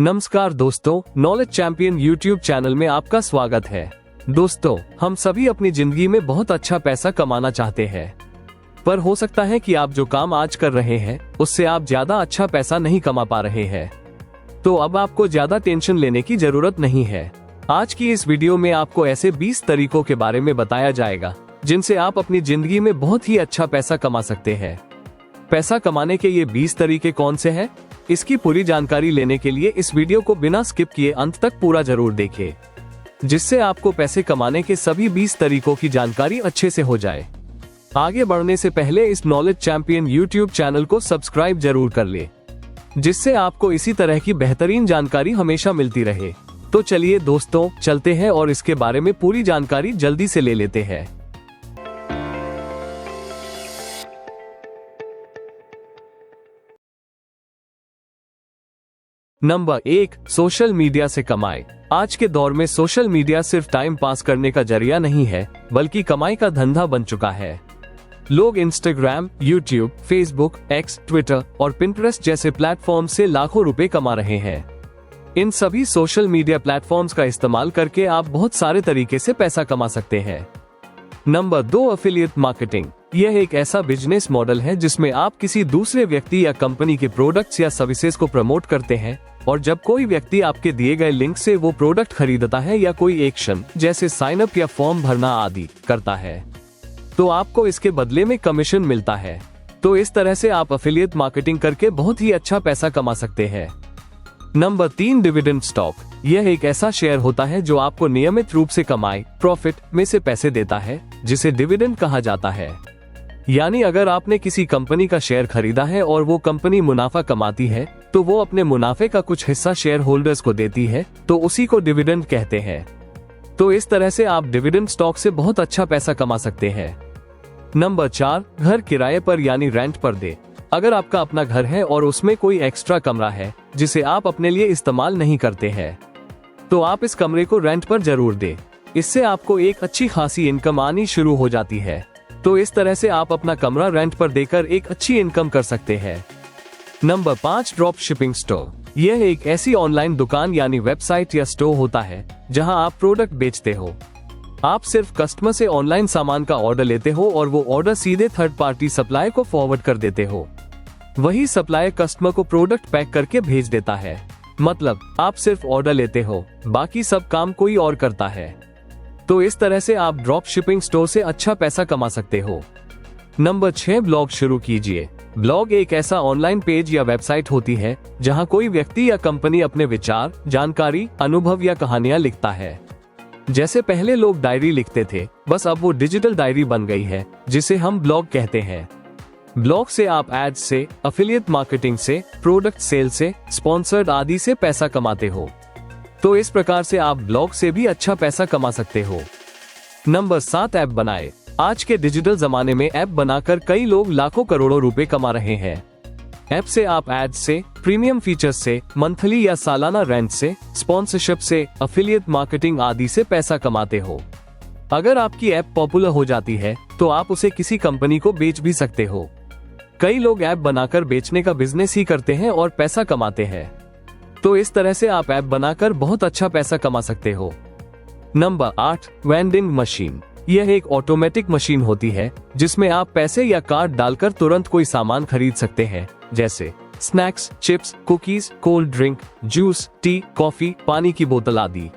नमस्कार दोस्तों, knowledge champion YouTube channel में आपका स्वागत है। दोस्तों, हम सभी अपनी जिंदगी में बहुत अच्छा पैसा कमाना चाहते हैं, पर हो सकता है कि आप जो काम आज कर रहे हैं उससे आप ज्यादा अच्छा पैसा नहीं कमा पा रहे हैं। तो अब आपको ज्यादा टेंशन लेने की जरूरत नहीं है। आज की इस वीडियो में आपको ऐसे 20 तरीकों के बारे में बताया जाएगा जिनसे आप अपनी जिंदगी में बहुत ही अच्छा पैसा कमा सकते हैं। पैसा कमाने के ये 20 तरीके कौन से हैं? इसकी पूरी जानकारी लेने के लिए इस वीडियो को बिना स्किप किए अंत तक पूरा जरूर देखें, जिससे आपको पैसे कमाने के सभी 20 तरीकों की जानकारी अच्छे से हो जाए। आगे बढ़ने से पहले इस नॉलेज चैंपियन यूट्यूब चैनल को सब्सक्राइब जरूर कर ले, जिससे आपको इसी तरह की बेहतरीन जानकारी हमेशा मिलती रहे। तो चलिए दोस्तों, चलते हैं और इसके बारे में पूरी जानकारी जल्दी से ले लेते हैं। नंबर 1, सोशल मीडिया से कमाएं। आज के दौर में सोशल मीडिया सिर्फ टाइम पास करने का जरिया नहीं है, बल्कि कमाई का धंधा बन चुका है। लोग Instagram, YouTube, Facebook, x, Twitter और पिंटरेस्ट जैसे प्लेटफॉर्म से लाखों रुपए कमा रहे हैं। इन सभी सोशल मीडिया प्लेटफॉर्म्स का इस्तेमाल करके आप बहुत सारे तरीके से पैसा कमा सकते हैं। Number 2, affiliate marketing. यह एक ऐसा बिजनेस मॉडल है जिसमें आप किसी दूसरे व्यक्ति या कंपनी के प्रोडक्ट्स या सर्विसेज को प्रमोट करते हैं, और जब कोई व्यक्ति आपके दिए गए लिंक से वो प्रोडक्ट खरीदता है या कोई एक्शन जैसे साइन अप या फॉर्म भरना आदि करता है, तो आपको इसके बदले में कमीशन मिलता है। तो इस तरह से आप एफिलिएट मार्केटिंग करके बहुत ही अच्छा पैसा कमा सकते हैं। Number 3, dividend stock. यह एक ऐसा शेयर होता है जो आपको नियमित रूप से कमाई प्रॉफिट में से पैसे देता है, जिसे डिविडेंड कहा जाता है। यानी अगर आपने किसी कंपनी का शेयर खरीदा है और वो कंपनी मुनाफा कमाती है, तो वो अपने मुनाफे का कुछ हिस्सा शेयर होल्डर्स को देती है, तो उसी को डिविडेंड कहते हैं। तो इस तरह से आप डिविडेंड स्टॉक से बहुत अच्छा पैसा कमा सकते हैं। नंबर 4, घर किराए पर यानी रेंट पर दे। अगर आपका अपना घर है और उसमें कोई एक्स्ट्रा कमरा है जिसे आप अपने लिए इस्तेमाल नहीं करते हैं, तो आप इस कमरे को रेंट पर जरूर दें। इससे आपको एक अच्छी खासी इनकम आनी शुरू हो जाती है। तो इस तरह से आप अपना कमरा रेंट पर देकर एक अच्छी इनकम कर सकते हैं। Number 5, drop shipping store. यह एक ऐसी ऑनलाइन दुकान यानी वेबसाइट या स्टोर होता है जहां आप प्रोडक्ट बेचते हो। आप सिर्फ कस्टमर से ऑनलाइन सामान का ऑर्डर लेते हो और वो ऑर्डर सीधे थर्ड पार्टी सप्लायर को फॉरवर्ड कर देते हो। वही सप्लायर कस्टमर को प्रोडक्ट पैक करके भेज देता है। मतलब आप सिर्फ ऑर्डर लेते हो, बाकी सब काम कोई और करता है। तो इस तरह से आप ड्रॉप शिपिंग स्टोर से अच्छा पैसा कमा सकते हो। नंबर 6, ब्लॉग शुरू कीजिए। ब्लॉग एक ऐसा ऑनलाइन पेज या वेबसाइट होती है जहां कोई व्यक्ति या कंपनी अपने विचार, जानकारी, अनुभव या कहानियां लिखता है। जैसे पहले लोग डायरी लिखते थे, बस अब वो डिजिटल डायरी बन गई है, जिसे हम ब्लॉग कहते हैं। ब्लॉग से आप एड्स से, एफिलिएट मार्केटिंग से, प्रोडक्ट सेल से, स्पॉन्सर्ड आदि से पैसा कमाते हो। तो इस प्रकार से आप ब्लॉग से भी अच्छा पैसा कमा सकते हो। नंबर 7, ऐप बनाए। आज के डिजिटल जमाने में ऐप बनाकर कई लोग लाखों करोड़ों रुपए कमा रहे हैं। ऐप से आप एड्स से, प्रीमियम फीचर्स से, मंथली या सालाना रेंट से, स्पॉन्सरशिप से, एफिलिएट मार्केटिंग आदि से पैसा कमाते हो। अगर आपकी ऐप पॉपुलर हो जाती है तो आप उसे किसी कंपनी को बेच भी सकते हो। कई लोग ऐप बनाकर बेचने का बिजनेस ही करते हैं और पैसा कमाते हैं। तो इस तरह से आप ऐप बनाकर बहुत अच्छा पैसा कमा सकते हो। Number 8, vending machine. यह एक ऑटोमेटिक मशीन होती है जिसमें आप पैसे या कार्ड डालकर तुरंत कोई सामान खरीद सकते हैं, जैसे snacks, chips, cookies, cold drink, juice, T, coffee, पानी की बोतल आदि।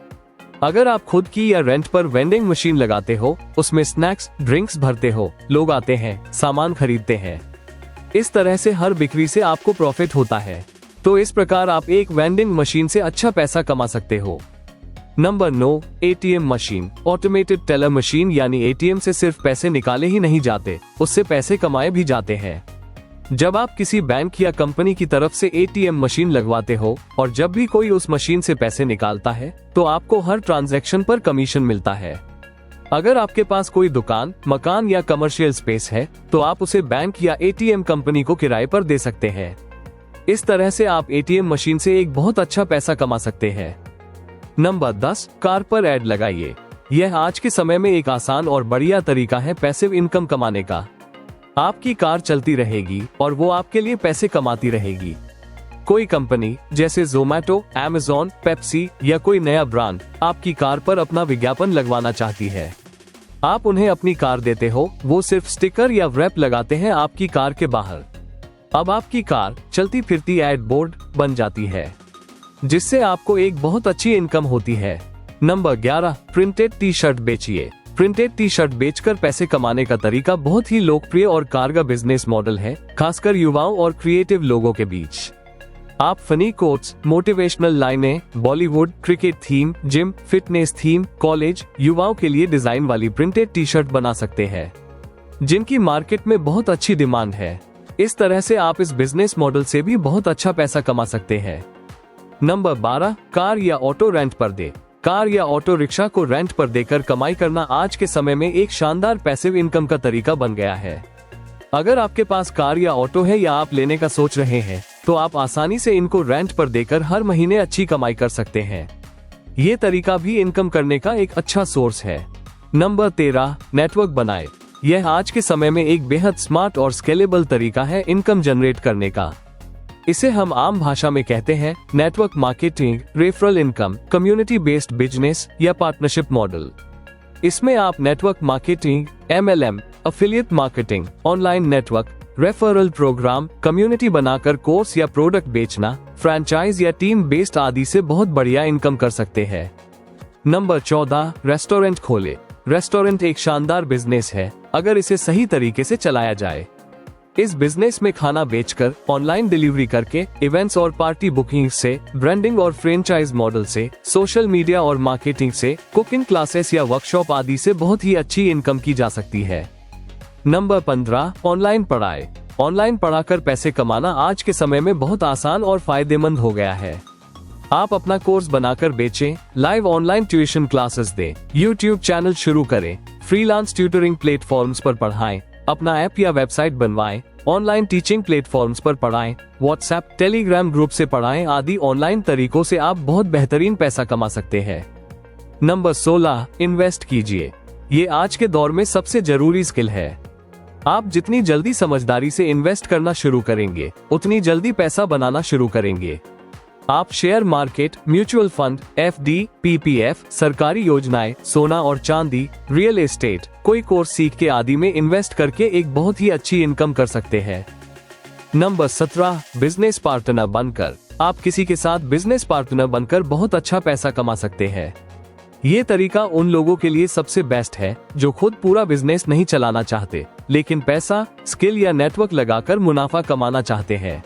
अगर आप खुद की या रेंट पर वेंडिंग मशीन लगाते हो, उसमें स्नैक्स, ड्रिंक्स भरते हो, लोग आते हैं, सामान खरीदते हैं। इस तरह से हर बिक्री से आपको प्रॉफिट होता है। तो इस प्रकार आप एक वेंडिंग मशीन से अच्छा पैसा कमा सकते हो। Number 9, ATM machine. Automated teller machine यानी एटीएम से सिर्फ पैसे निकाले ही नहीं जाते, उससे पैसे कमाए भी जाते हैं। जब आप किसी बैंक या कंपनी की तरफ से एटीएम मशीन लगवाते हो और जब भी कोई उस मशीन से पैसे निकालता है, तो आपको हर ट्रांजैक्शन पर कमीशन मिलता है। अगर आपके पास कोई दुकान, मकान या कमर्शियल स्पेस है, तो आप उसे बैंक या एटीएम कंपनी को किराए पर दे सकते हैं। इस तरह से आप एटीएम मशीन से एक बहुत अच्छा पैसा कमा सकते हैं। नंबर 10, कार पर ऐड लगाइए। यह आज के समय में एक आसान और बढ़िया तरीका है पैसिव इनकम कमाने का। आपकी कार चलती रहेगी और वो आपके लिए पैसे कमाती रहेगी। कोई कंपनी जैसे जोमैटो, अमेज़न, पेप्सी या कोई नया ब्रांड आपकी कार पर अपना विज्ञापन लगवाना चाहती है। आप उन्हें अपनी कार देते हो, वो सिर्फ स्टिकर या रैप लगाते हैं आपकी कार के बाहर। अब आपकी कार चलती फिरती एड बोर्ड बन जाती है, जिससे आपको एक बहुत अच्छी इनकम होती है। नंबर 11, प्रिंटेड टी शर्ट बेचिए। प्रिंटेड टी शर्ट बेचकर पैसे कमाने का तरीका बहुत ही लोकप्रिय और कारगर बिजनेस मॉडल है, खासकर युवाओं और क्रिएटिव लोगों के बीच। आप फनी कोट्स, मोटिवेशनल लाइनें, Bollywood, cricket theme, gym, fitness theme, college, युवाओं के लिए डिजाइन वाली प्रिंटेड टी शर्ट बना सकते हैं, जिनकी मार्केट में बहुत अच्छी डिमांड है। इस तरह से आप इस बिजनेस मॉडल से भी बहुत अच्छा पैसा कमा सकते हैं। नंबर 12, कार या ऑटो रेंट पर दे। कार या ऑटो रिक्शा को रेंट पर देकर कमाई करना आज के समय में एक शानदार पैसिव इनकम का तरीका बन गया है। अगर आपके पास कार या ऑटो है या आप लेने का सोच रहे हैं, तो आप आसानी से इनको रेंट पर देकर हर महीने अच्छी कमाई कर सकते हैं। ये तरीका भी इनकम करने का एक अच्छा सोर्स है। नंबर 13, नेटवर्क बनाए। यह आज के समय में एक बेहद स्मार्ट और स्केलेबल तरीका है इनकम जनरेट करने का। इसे हम आम भाषा में कहते हैं network marketing, referral income, community based business या पार्टनरशिप मॉडल। इसमें आप network marketing, MLM, affiliate marketing, online network, referral programme, community बनाकर कोर्स या प्रोडक्ट बेचना, फ्रैंचाइज या टीम बेस्ड आदि से बहुत बढ़िया इनकम कर सकते हैं। नंबर 14, रेस्टोरेंट खोले। रेस्टोरेंट एक शानदार बिजनेस है अगर इसे सही तरीके से चलाया जाए। इस बिजनेस में खाना बेचकर, ऑनलाइन डिलीवरी करके, इवेंट्स और पार्टी बुकिंग से, ब्रांडिंग और फ्रेंचाइज मॉडल से, सोशल मीडिया और मार्केटिंग से, कुकिंग क्लासेस या वर्कशॉप आदि से बहुत ही अच्छी इनकम की जा सकती है। नंबर 15, ऑनलाइन पढ़ाई। ऑनलाइन पढ़ाकर पैसे कमाना आज के समय में बहुत आसान और फायदेमंद हो गया है। आप अपना कोर्स बनाकर बेचें, लाइव ऑनलाइन ट्यूशन क्लासेस दें, यूट्यूब चैनल शुरू करें, फ्रीलांस ट्यूटरिंग प्लेटफॉर्म्स पर पढ़ाएं, अपना ऐप या वेबसाइट बनवाएं, ऑनलाइन टीचिंग प्लेटफॉर्म्स पर पढ़ाएं, व्हाट्सएप, टेलीग्राम ग्रुप से पढ़ाएं आदि ऑनलाइन तरीकों से आप बहुत बेहतरीन पैसा कमा सकते हैं। नंबर 16, इन्वेस्ट कीजिए। ये आज के दौर में सबसे जरूरी स्किल है। आप जितनी जल्दी समझदारी से इन्वेस्ट करना शुरू करेंगे, उतनी जल्दी पैसा बनाना शुरू करेंगे। आप share market, mutual fund, FD, PPF, सरकारी योजनाएं, सोना और चांदी, रियल एस्टेट, कोई कोर्स सीख के आदि में इन्वेस्ट करके एक बहुत ही अच्छी इनकम कर सकते हैं। नंबर 17, बिजनेस पार्टनर बनकर। आप किसी के साथ बिजनेस पार्टनर बनकर बहुत अच्छा पैसा कमा सकते हैं। ये तरीका उन लोगों के लिए सबसे बेस्ट है जो खुद पूरा बिजनेस नहीं चलाना चाहते, लेकिन पैसा, स्किल या नेटवर्क लगाकर मुनाफा कमाना चाहते हैं।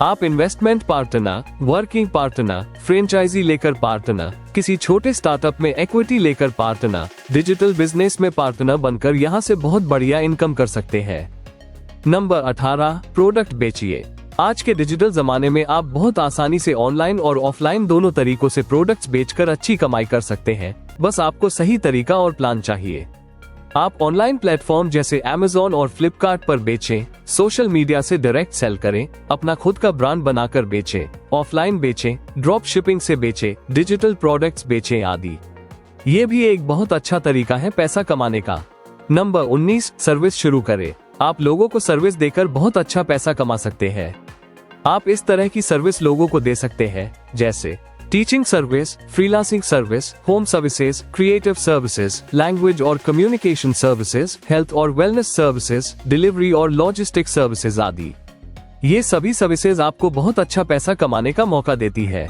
आप investment partner, working partner, franchisee लेकर पार्टनर, किसी छोटे स्टार्टअप में इक्विटी लेकर पार्टनर, डिजिटल बिजनेस में पार्टनर बनकर यहां से बहुत बढ़िया इनकम कर सकते हैं। नंबर 18, प्रोडक्ट बेचिए। आज के डिजिटल जमाने में आप बहुत आसानी से ऑनलाइन और ऑफलाइन दोनों तरीकों से प्रोडक्ट्स बेचकर अच्छी कमाई कर सकते हैं। बस आपको सही तरीका और प्लान चाहिए। आप ऑनलाइन प्लेटफॉर्म जैसे अमेज़न और फ्लिपकार्ट पर बेचें, सोशल मीडिया से डायरेक्ट सेल करें, अपना खुद का ब्रांड बनाकर बेचें, ऑफलाइन बेचें, ड्रॉप शिपिंग से बेचें, डिजिटल प्रोडक्ट्स बेचें आदि। ये भी एक बहुत अच्छा तरीका है पैसा कमाने का। नंबर 19, सर्विस शुरू करें। आप लोगों को सर्विस देकर बहुत अच्छा पैसा कमा सकते हैं। आप इस तरह की सर्विस लोगों को दे सकते हैं, जैसे teaching service, freelancing service, home services, creative services, language और कम्युनिकेशन सर्विसेज, हेल्थ और वेलनेस सर्विसेज, डिलीवरी और लॉजिस्टिक्स सर्विसेज आदि। ये सभी सर्विसेज आपको बहुत अच्छा पैसा कमाने का मौका देती है।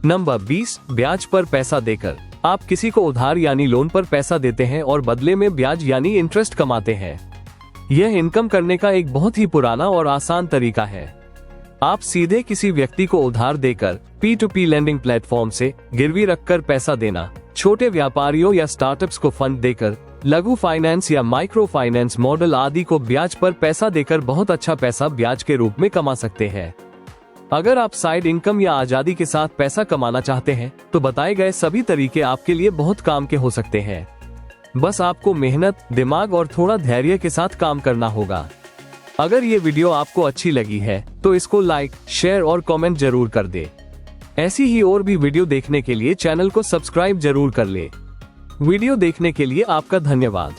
नंबर 20, ब्याज पर पैसा देकर। आप किसी को उधार यानी लोन पर पैसा देते हैं और बदले में ब्याज यानी इंटरेस्ट कमाते हैं। यह इनकम करने का एक बहुत ही पुराना और आसान तरीका है। आप सीधे किसी व्यक्ति को उधार देकर P2P लेंडिंग प्लेटफॉर्म से गिरवी रखकर पैसा देना, छोटे व्यापारियों या स्टार्टअप्स को फंड देकर, लघु फाइनेंस या माइक्रो फाइनेंस मॉडल आदि को ब्याज पर पैसा देकर बहुत अच्छा पैसा ब्याज के रूप में कमा सकते हैं। अगर आप साइड इनकम या आजादी के साथ पैसा कमाना चाहते हैं, तो बताए गए सभी तरीके आपके लिए बहुत काम के हो सकते हैं। बस आपको मेहनत, दिमाग और थोड़ा धैर्य के साथ काम करना होगा। अगर ये वीडियो आपको अच्छी लगी है तो इसको लाइक, शेयर और कमेंट जरूर कर दे। ऐसी ही और भी वीडियो देखने के लिए चैनल को सब्सक्राइब जरूर कर ले। वीडियो देखने के लिए आपका धन्यवाद।